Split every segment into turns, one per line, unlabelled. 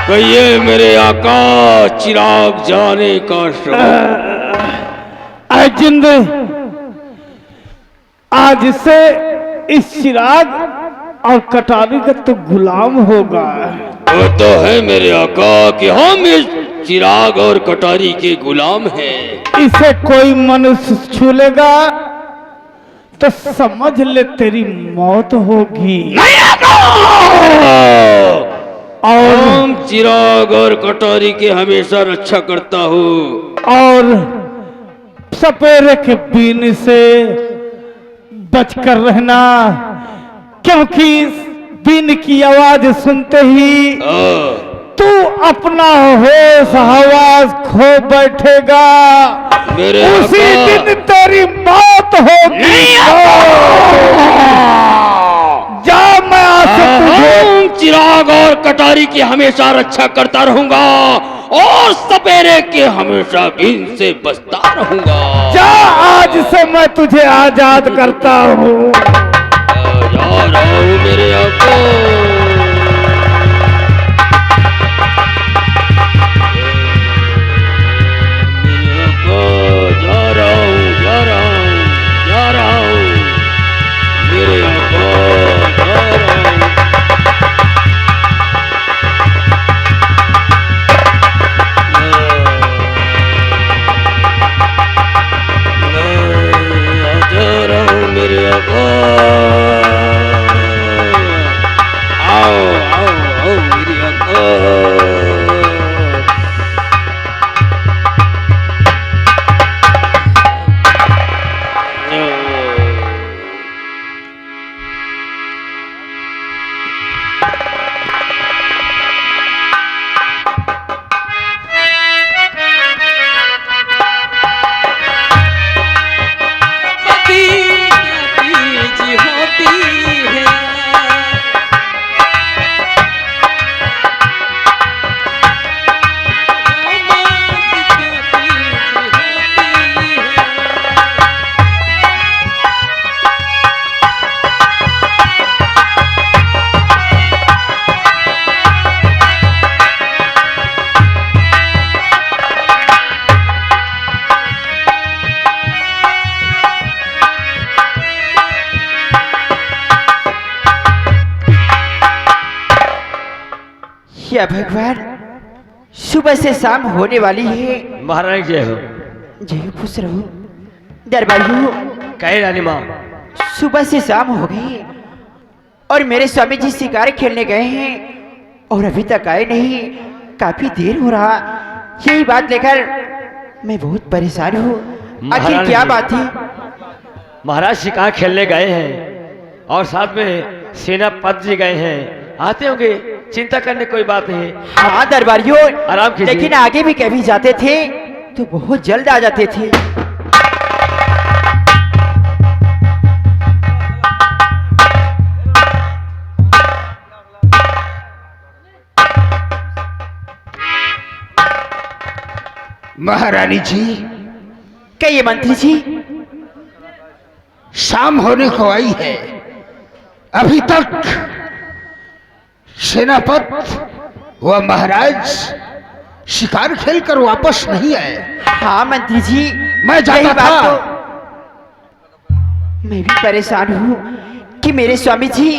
कहिए मेरे आका, चिराग जाने का
जिंद आज से इस चिराग और कटारी का तो गुलाम होगा।
वो तो है मेरे आका कि हम इस चिराग और कटारी के गुलाम हैं।
इसे कोई मनुष्य छू लेगा तो समझ ले तेरी मौत होगी।
और हम चिराग और कटारी के हमेशा रक्षा करता हूँ।
और सपेरे के बीन से बचकर रहना, क्योंकि बीन की आवाज सुनते ही तू अपना होश हवास खो बैठेगा। उसी दिन तेरी मौत होगी। जा, मैं
चिराग और कटारी की हमेशा रक्षा करता रहूंगा और सपेरे के हमेशा बीन से बचता रहूंगा।
जा, आज से मैं तुझे आजाद करता हूँ।
जा रहा हूँ मेरे आका।
क्या भगवान, सुबह से शाम होने वाली है।
महारानी जय हो।
जय हो, खुश रहो। दरबारी हो,
कहे रानी माँ।
सुबह से शाम हो गई और मेरे स्वामी जी शिकार खेलने गए हैं और अभी तक आए नहीं। काफी देर हो रहा। यही बात लेकर मैं बहुत परेशान हूँ। आखिर
महारानी
क्या
जी।
बात है?
महाराज शिकार खेलने गए हैं और साथ में सेनापति जी गए हैं। आते होंगे, चिंता करने कोई बात नहीं।
हाँ दरबारियों,
आराम कीजिए।
लेकिन आगे भी कभी जाते थे तो बहुत जल्द आ जाते थे।
महारानी जी,
कहिए मंत्री जी।
शाम होने को आई है, अभी तक सेनापति व महाराज शिकार खेलकर वापस नहीं आए।
हाँ मंत्री जी,
मैं जाता
यही बात
था।
तो मैं भी परेशान हूँ कि मेरे स्वामी जी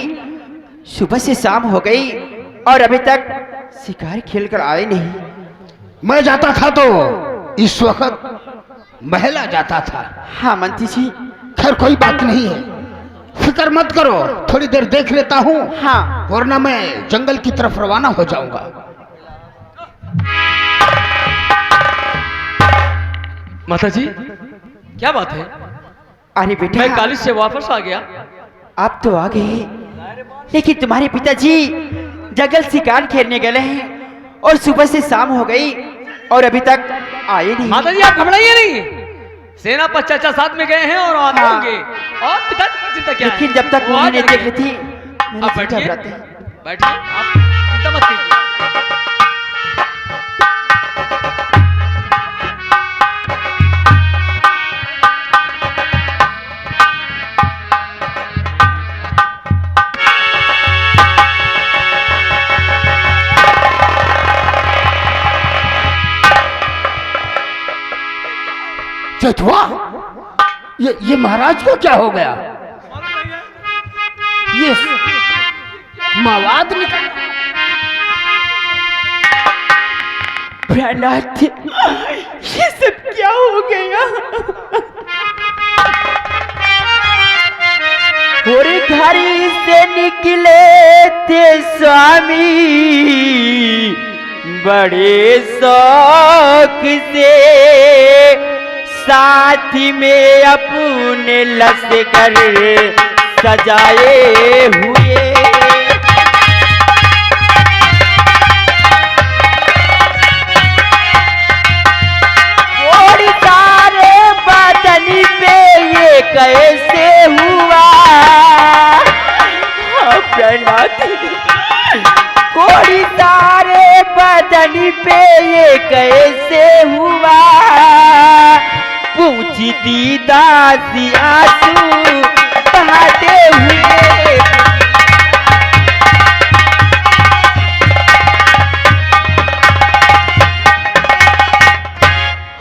सुबह से शाम हो गई और अभी तक शिकार खेलकर आए नहीं।
मैं जाता था तो इस वक्त महला जाता था।
हाँ मंत्री जी।
खैर कोई बात नहीं है, फिक्र मत करो, थोड़ी देर देख लेता हूँ।
हाँ।
वरना मैं जंगल की तरफ रवाना हो जाऊंगा।
माता जी, क्या बात है?
अरे बेटा,
मैं कॉलेज से वापस आ गया।
आप तो आ गए, लेकिन तुम्हारे पिताजी जंगल शिकार खेलने गए हैं और सुबह से शाम हो गई और अभी तक आए नहीं।
माता जी, आप घबराइए नहीं। सेनापति चाचा साथ में गए हैं और आते
हाँ।
होंगे। और पिताजी की चिंता क्या है?
लेकिन जब तक
वो आ
मुझे नहीं देख
जाएंगे।
रही थी मेरे
आप
से
बैठिए,
घबराते हैं।
बैठिए, आप चिंता मत कीजिए।
चचवा, ये महाराज को क्या हो गया? ये मवाद निकल।
भयानक, ये सब क्या हो गया? और घर से निकले थे स्वामी बड़े शौक से, साथ में अपने लश्कर सजाए हुए। और सारे बदन पे ये कैसे हुआ? कोड़ी सारे बदन पे ये कैसे हुआ? पूछी दी दासी आंसू बहाते हुए।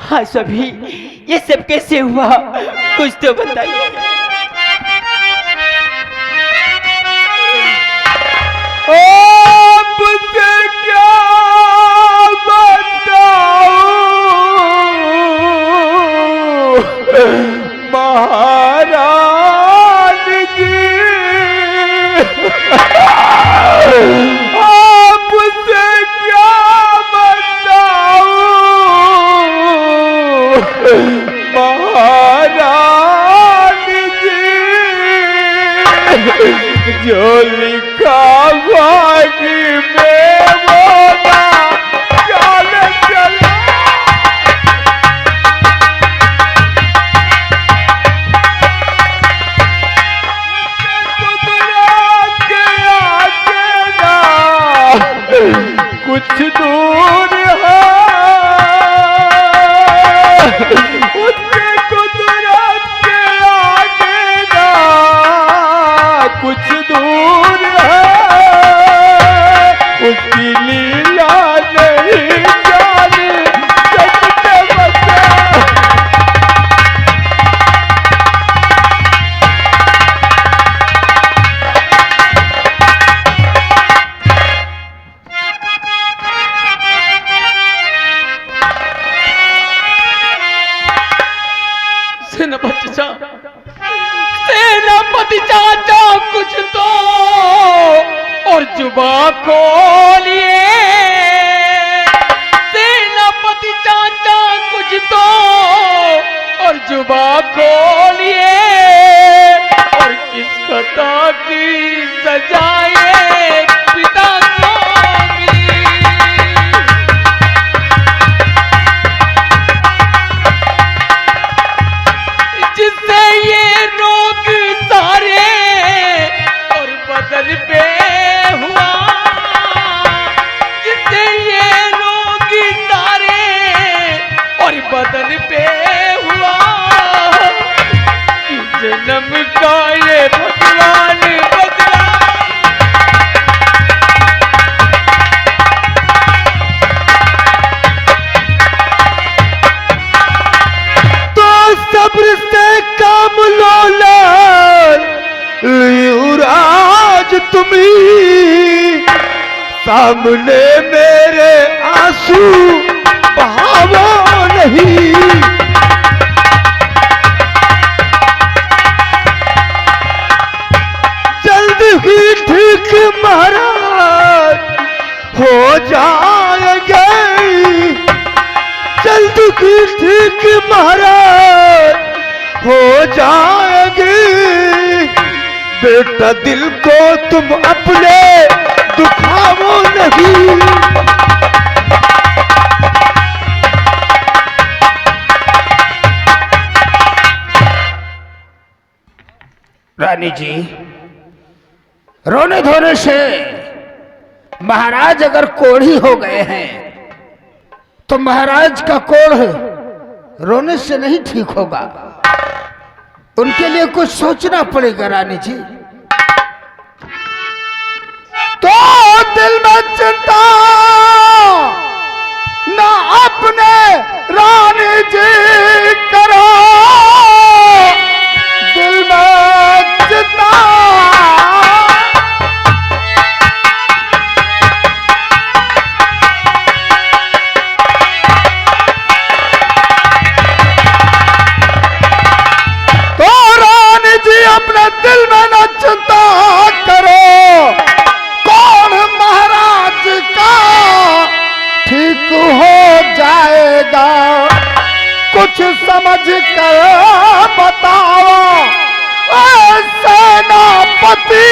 हाँ सभी, ये सब कैसे हुआ? कुछ तो बताइए। मुझे क्या बताऊं महाराज जी, मुझे क्या बताऊं महाराज जी, जो लिखा भाग में वो ना चल चला। कुदरत के आगे ना कुछ दूर है, उसके कुदरत के आगे ना कुछ दूर है, उसकी लीला
सेनापति चाचा कुछ तो और जुबा खोलिए, सेनापति चाचा कुछ तो और जुबा खोलिए, और किस खता की सजाए पिता को मिली। जिससे ये रोग सारे और बदन पे हुआ, जिससे ये रोग सारे और बदन पे हुआ, कि जन्म का ये भगवान बदला।
तो सब्र से काम लो युवराज तुम्ही, सामने मेरे आंसू बहावो नहीं। जल्द ही ठीक महाराज हो जाएंगे, जल्द ही ठीक महाराज हो जाएंगे। बेटा दिल को तुम अपने दुखाओ नहीं।
रानी जी, रोने धोने से महाराज अगर कोढ़ी हो गए हैं तो महाराज का कोढ़ रोने से नहीं ठीक होगा, उनके लिए कुछ सोचना पड़ेगा रानी जी। तो दिल में चिंता ना अपने रानी जी करो, दिल में चिंता अपने दिल में न चिंता करो, कौन महाराज का ठीक हो जाएगा, कुछ समझ कर बताओ सेनापति,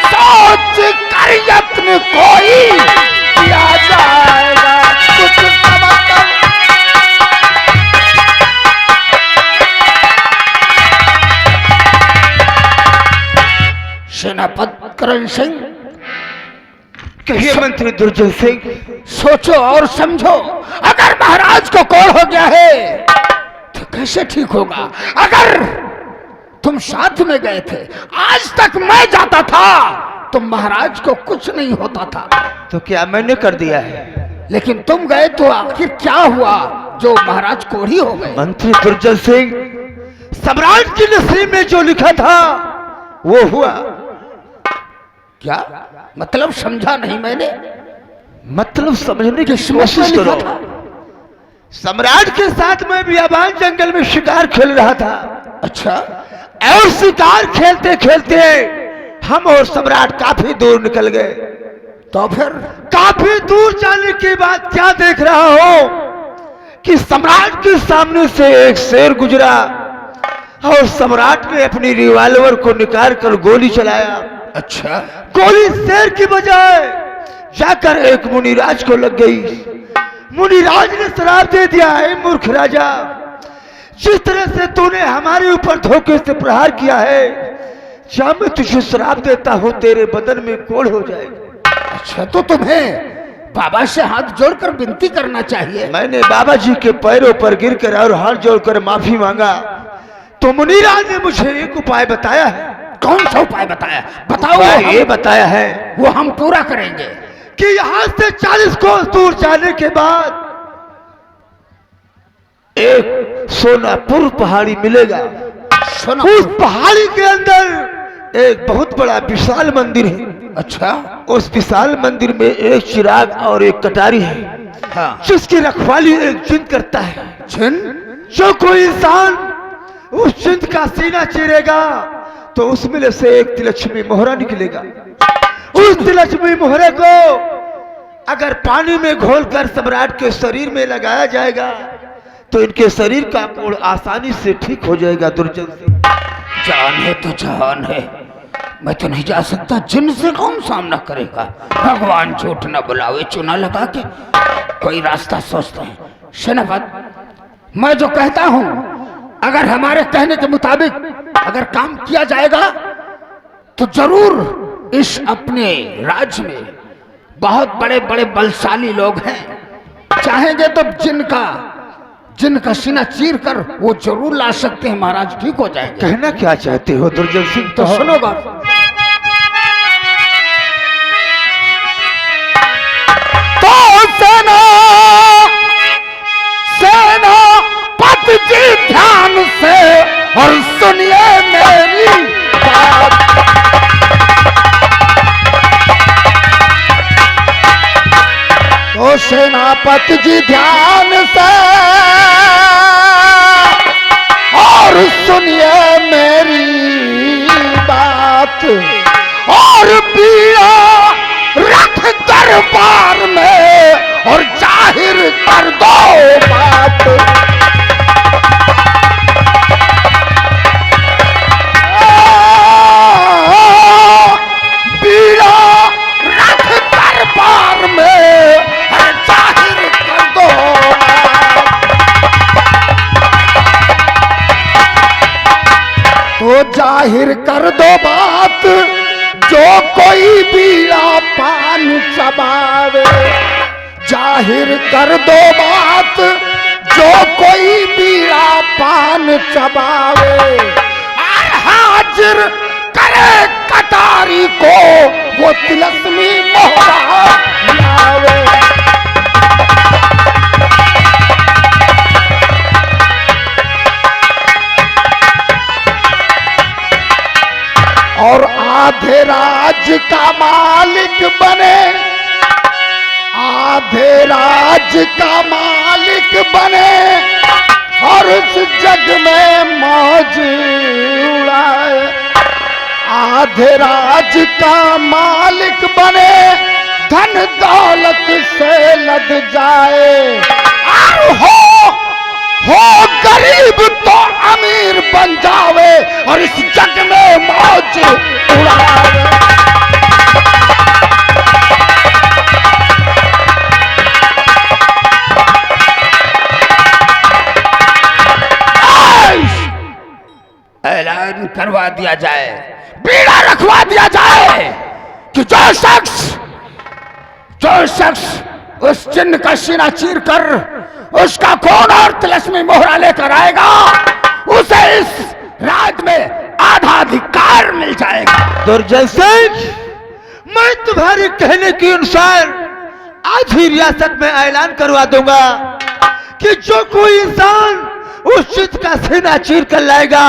सोच कर यत्न कोई किया जाएगा, कुछ समझ कर। सेनापति करण सिंह,
कहिए मंत्री दुर्जन सिंह।
सोचो और समझो, अगर महाराज को कोढ़ हो गया है तो कैसे ठीक होगा। अगर तुम साथ में गए थे, आज तक मैं जाता था तो महाराज को कुछ नहीं होता था।
तो क्या मैंने कर दिया है?
लेकिन तुम गए तो आखिर क्या हुआ जो महाराज कोढ़ी हो गए?
मंत्री दुर्जन सिंह, सम्राट की नसीब में जो लिखा था वो हुआ।
क्या मतलब समझा नहीं मैंने।
मतलब समझने की कोशिश करो। सम्राट के साथ मैं बियाबान जंगल में शिकार खेल रहा था।
अच्छा,
और शिकार खेलते खेलते हम और सम्राट काफी दूर निकल गए।
तो फिर
काफी दूर जाने के बाद क्या देख रहा हो कि सम्राट के सामने से एक शेर गुजरा और सम्राट ने अपनी रिवॉल्वर को निकाल कर गोली चलाया।
अच्छा,
गोली शेर की बजाय जाकर एक मुनिराज को लग गई। मुनिराज ने श्राप दे दिया है, मूर्ख राजा, जिस तरह से तूने हमारे ऊपर धोखे से प्रहार किया है, क्या मैं तुझे श्राप देता हूं तेरे बदन में कोढ़ हो जाएगा।
अच्छा, तो तुम्हें बाबा से हाथ जोड़कर विनती करना चाहिए।
मैंने बाबा जी के पैरों पर गिरकर और हाथ जोड़कर माफी मांगा तो मुनिराज ने मुझे एक उपाय बताया है।
कौन सा उपाय बताया? बताओ।
ये बताया है
वो हम पूरा करेंगे
कि यहां से 40 कोस दूर जाने के बाद एक सोनापुर पहाड़ी मिलेगा। उस पहाड़ी के अंदर एक बहुत बड़ा विशाल मंदिर है।
अच्छा,
उस विशाल मंदिर में एक चिराग और एक कटारी है।
हाँ।
जिसकी रखवाली एक जिन करता है।
जिन?
जो कोई इंसान उस चिंत का सीना चीरेगा तो उसमें से एक तिलस्मी मोहरा निकलेगा। उस तिलस्मी मोहरे को अगर पानी में घोलकर सम्राट के शरीर में लगाया जाएगा तो इनके शरीर का कोड़ आसानी से ठीक हो जाएगा। दुर्जन सिंह,
जान है तो जान है, मैं तो नहीं जा सकता। जिन से कौन सामना करेगा? भगवान झूठ न बुलावे, चुना लगा के कोई रास्ता सोचते हैं। सेनापति, मैं जो कहता हूं अगर हमारे कहने के मुताबिक अगर काम किया जाएगा तो जरूर इस अपने राज्य में बहुत बड़े बड़े बलशाली लोग हैं, चाहेंगे तो जिनका सीना चीर कर वो जरूर ला सकते हैं। महाराज ठीक हो जाएंगे।
कहना क्या चाहते हो दुर्जन सिंह?
तो सुनो बात। तो सेनापति जी ध्यान से और सुनिए मेरी बात। तो सेनापति जी ध्यान से और सुनिए मेरी बात, और पीड़ा रख दरबार में और जाहिर कर दो बात। पीड़ा रख दरबार में और जाहिर कर दो बात। तो जाहिर कर दो बात, जो कोई बीड़ा पान चबावे। जाहिर कर दो बात, जो कोई बीड़ा पान चबावे। और हाजिर करे कटारी को वो तिलस्मी मोहरा लावे। और आधे राज का मालिक बने, आधे राज का मालिक बने, और उस जग में मौज उड़ाए। आधे राज का मालिक बने, धन दौलत से लद जाए। और हो गरीब तो अमीर बन जावे और इस जग में मौज उड़ावे। ऐलान करवा दिया जाए, बीड़ा रखवा दिया जाए कि जो शख्स उस चिन्ह का सीना चीर कर उसका खून और तिलस्मी मोहरा लेकर आएगा, उसे इस राज में आधा अधिकार मिल जाएगा।
दुर्जन सिंह, मैं तुम्हारे कहने के अनुसार आज ही रियासत में ऐलान करवा दूंगा कि जो कोई इंसान उस चित का सीना चीर कर लाएगा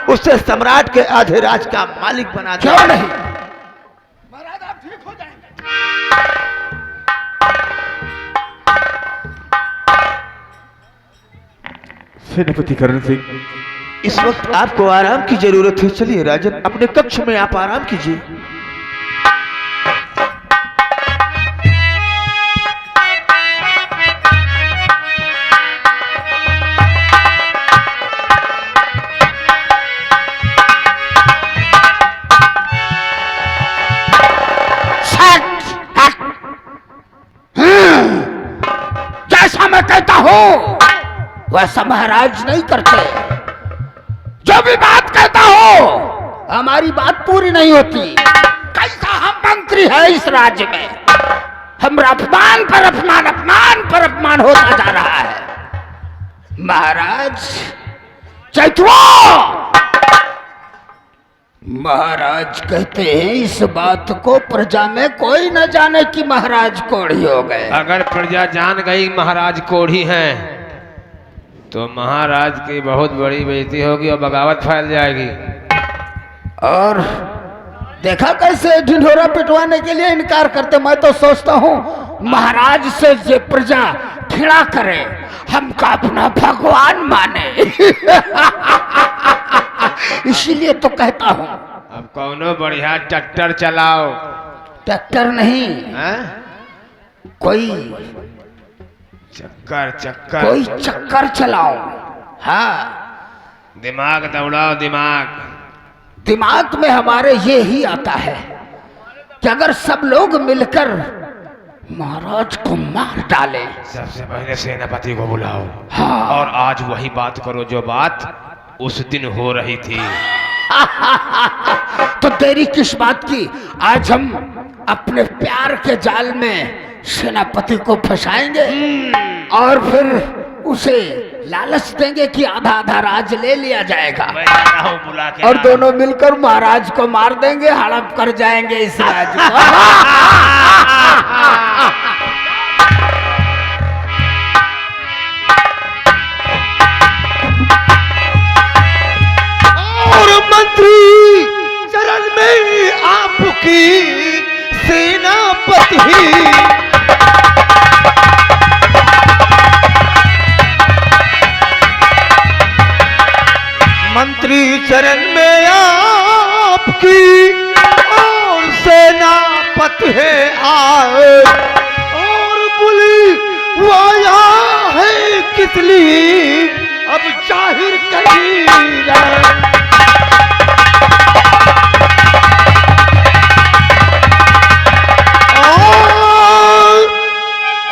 उसे सम्राट के आधे राज का मालिक बना देगा।
क्यों नहीं? महाराज आप ठीक हो जाएंगे।
सेनापति करण सिंह, इस वक्त आपको आराम की जरूरत है। चलिए राजन, अपने कक्ष में आप आराम कीजिए।
जैसा मैं कहता हूं वैसा महाराज नहीं करते। जो भी बात कहता हो हमारी बात पूरी नहीं होती। कैसा हम मंत्री है इस राज्य में, हम अपमान पर अपमान, अपमान पर अपमान होता जा रहा है। महाराज चैतवा, महाराज कहते हैं इस बात को प्रजा में कोई न जाने कि महाराज कोढ़ी हो गए।
अगर प्रजा जान गई महाराज कोढ़ी हैं तो महाराज की बहुत बड़ी बेइज्जती होगी और बगावत फैल जाएगी।
और देखा कैसे ढिंढोरा पिटवाने के लिए इनकार करते। मैं तो सोचता हूँ महाराज से ये प्रजा घृणा करे, हमका अपना भगवान माने। इसीलिए तो कहता हूँ
अब कौनो बढ़िया ट्रैक्टर चलाओ।
ट्रैक्टर नहीं,
हैं?
कोई
चक्कर चक्कर
कोई चक्कर चलाओ। हाँ,
दिमाग दौड़ाओ दिमाग।
दिमाग में हमारे ये ही आता है कि अगर सब लोग मिलकर महाराज को मार डालें।
सबसे पहले सेनापति को बुलाओ।
हाँ।
और आज वही बात करो जो बात उस दिन हो रही थी।
तो देरी किस बात की, आज हम अपने प्यार के जाल में सेनापति को फंसाएंगे और फिर उसे लालच देंगे कि आधा आधा राज ले लिया जाएगा
मैं जा रहा हूं बुला के।
और दोनों मिलकर महाराज को मार देंगे, हड़प कर जाएंगे इस राज को।
और मंत्री चरण में आपकी सेनापति मंत्री चरण में आपकी और सेनापति है आए और बोली वाया है किस लिए अब जाहिर करी जाए।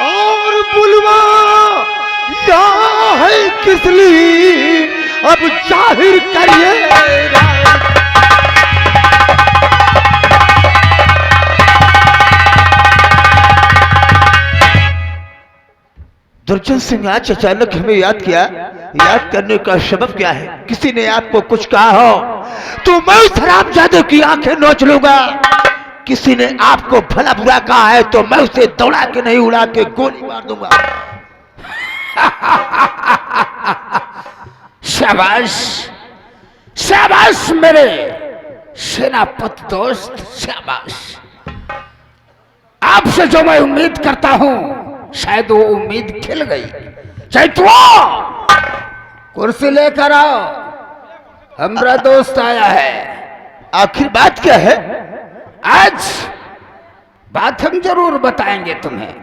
और बुलवा या है किस लिए अब जाहिर करिए। दुर्जन सिंह आज अचानक हमें याद किया। याद करने का सबब क्या है? किसी ने आपको कुछ कहा हो तो मैं उस हरामजादे की आंखें नोच लूंगा। किसी ने आपको भला बुरा कहा है तो मैं उसे दौड़ा के नहीं उड़ा के गोली मार दूंगा।
शाबाश शाबाश मेरे सेनापति दोस्त, शाबाश। आपसे जो मैं उम्मीद करता हूं शायद वो उम्मीद खिल गई। चैतवा कुर्सी लेकर आओ, हमारा दोस्त आया है।
आखिर बात क्या है?
आज बात हम जरूर बताएंगे तुम्हें,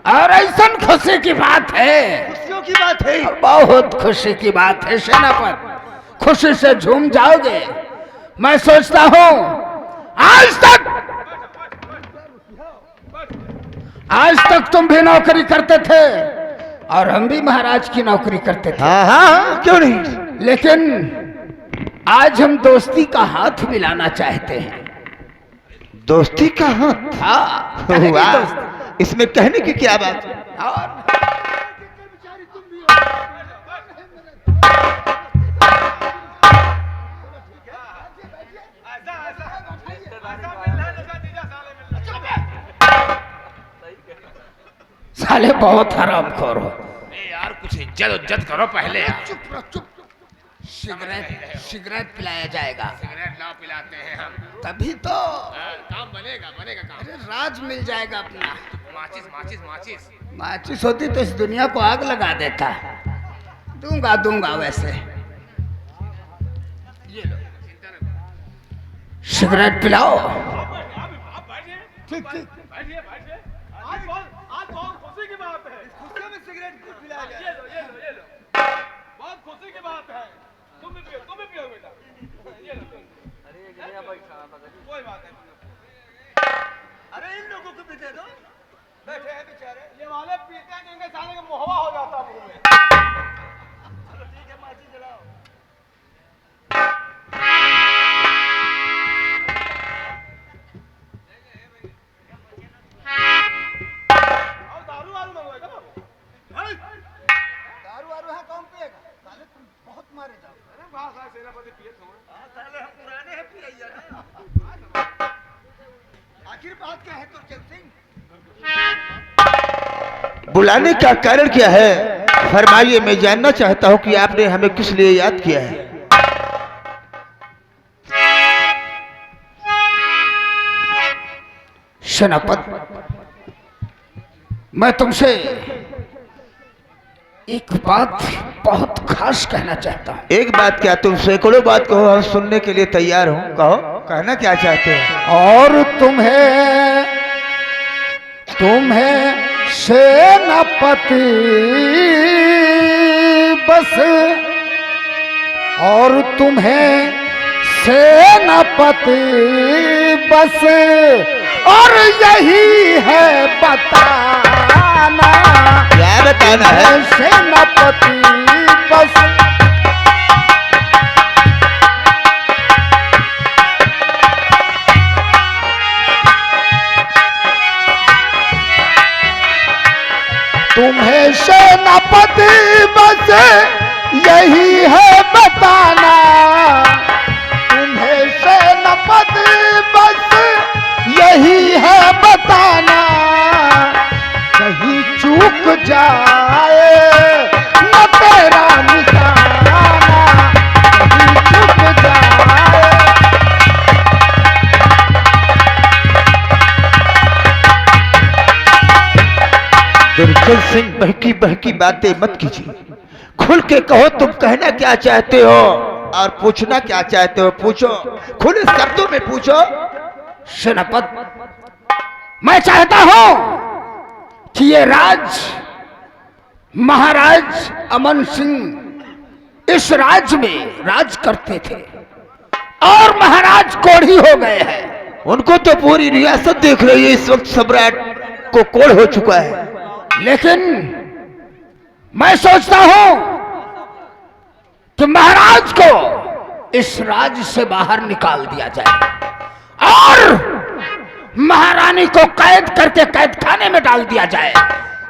और ऐसा खुशी की बात है,
खुशियों की बात है।
बहुत खुशी की बात है सेनापति, खुशी से झूम जाओगे। मैं सोचता हूं आज तक तुम भी नौकरी करते थे और हम भी महाराज की नौकरी करते थे।
हाँ हाँ, क्यों नहीं।
लेकिन आज हम दोस्ती का हाथ मिलाना चाहते हैं।
दोस्ती का हाथ?
हाँ, कहेंगे
वाह,
दोस्ती।
इसमें कहने की क्या बात है?
और साले बहुत हरामखोर हो।
यार कुछ इज्जत करो पहले यार।
चुप रहो, चुप। सिगरेट पिलाया जाएगा।
सिगरेट लाओ पिलाते हैं हम।
तभी तो
काम बनेगा काम।
अरे राज मिल जाएगा अपना।
माचिस।
माचिस होती तो इस दुनिया को आग लगा देता। दूंगा वैसे। ये लो सिगरेट पिलाओ। ठीक।
आज बहुत खुशी की बात है। खुशी में सिगरेट पिलाया जाए। ये लो। बहुत खुशी की बात है। तुम भी पियो बेटा। ये लो तुम। अरे ये गया बैठा था। कोई बात नहीं। अरे इन लोगों को भी दे दो। बैठे हैं बेचारे। ये वाले पीते हैं, इनके साले का मुहवा हो जाता है मुंह में। चलो ठीक है, माची जलाओ। दारू है कौन पिएगा? साले तुम बहुत मारे जाओ। अरे वाह साले सेनापति पिए तुम। हां साले हम पुराने हैं पियैया ना। आखिर बात क्या है दुर्जन सिंह?
बुलाने का कारण क्या है? फरमाइए, मैं जानना चाहता हूं कि आपने हमें किस लिए याद किया है।
सेनापति, मैं तुमसे एक बात बहुत खास कहना चाहता हूँ।
एक बात क्या, तुम सैकड़ों बात कहो, हम सुनने के लिए तैयार हूँ। कहो, कहना क्या चाहते हो?
और तुम्हें सेनापति बस, और तुम्हें सेनापति बस, और यही है बताना।
क्या बताना है?
सेनापति बस। तुम्हें सेनापति बस यही है बताना, तुम्हें सेनापति बस यही है बताना। कहीं चूक जाए न तेरा निशाना, कहीं चूक जाए।
दुर्जन सिंह, बहकी बहकी बातें मत कीजिए, खुल के कहो तुम कहना क्या चाहते हो और पूछना क्या चाहते हो। पूछो, खुले शब्दों में पूछो।
सेनापति, मैं चाहता हूं कि ये राज महाराज अमन सिंह इस राज्य में राज करते थे और महाराज कोढ़ी हो गए हैं।
उनको तो पूरी रियासत देख रही है, इस वक्त सम्राट को कोढ़ हो चुका है।
लेकिन मैं सोचता हूं कि महाराज को इस राज्य से बाहर निकाल दिया जाए और महारानी को कैद करके कैद खाने में डाल दिया जाए।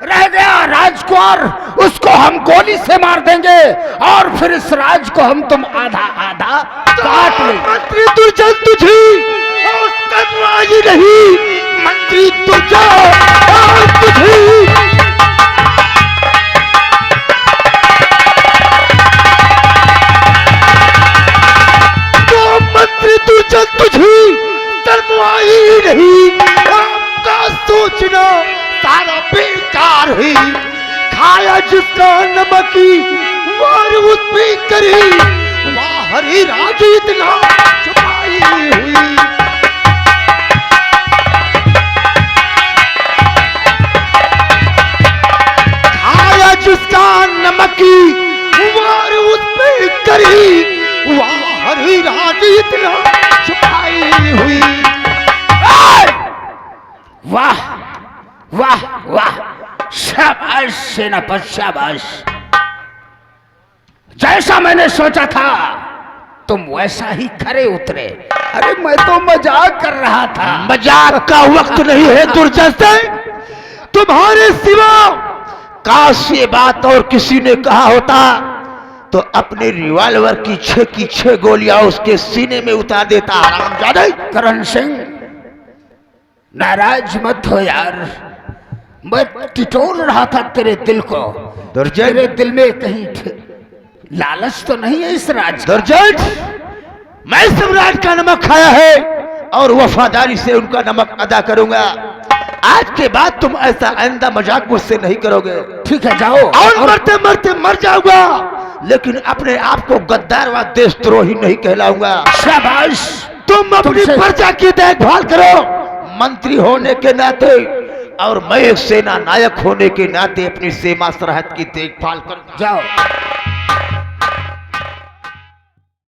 रह गया राजकुमार, उसको हम गोली से मार देंगे और फिर इस राज को हम तुम आधा आधा काट लेंगे।
मंत्री दुर्जन तुझी और तनवाई नहीं, मंत्री दुर्जन और तुझी। तो मंत्री दुर्जन तुझी, तनवाई नहीं, आपका सोचना सारा बेकार ही। खाया जिसका नमकी मार उस पे करी, वाह हरी राज इतना छुपाई हुई। खाया जिसका नमकी मार उस पे करी, वाह हरी राज इतना छुपाई हुई।
वाह वाह वाह, शाबाश सेनापति शाबाश। जैसा मैंने सोचा था तुम वैसा ही खरे उतरे। अरे मैं तो मजाक कर रहा था।
मजाक का वक्त नहीं है दुर्जन सिंह, तुम्हारे सिवा काश ये बात और किसी ने कहा होता तो अपने रिवॉल्वर की 6 गोलियां उसके सीने में उतार देता। हरामजादे।
करण सिंह, नाराज मत हो यार, मैं टिटोल रहा था तेरे दिल को।
दुर्जन,
तेरे दिल में कहीं लालच तो नहीं है इस राज?
दुर्जन, मैं सम्राट का नमक खाया है और वफादारी से उनका नमक अदा करूंगा। आज के बाद तुम ऐसा आइंदा मजाक मुझसे नहीं करोगे।
ठीक है, जाओ।
और मरते मरते मर जाऊंगा, लेकिन अपने आप को गद्दार व देशद्रोही नहीं कहलाऊंगा।
शाबाश।
तुम अपनी प्रजा की देखभाल करो मंत्री होने के नाते, और मैं एक सेना नायक होने के नाते अपनी सीमा सरहद की देखभाल करूंगा।
जाओ।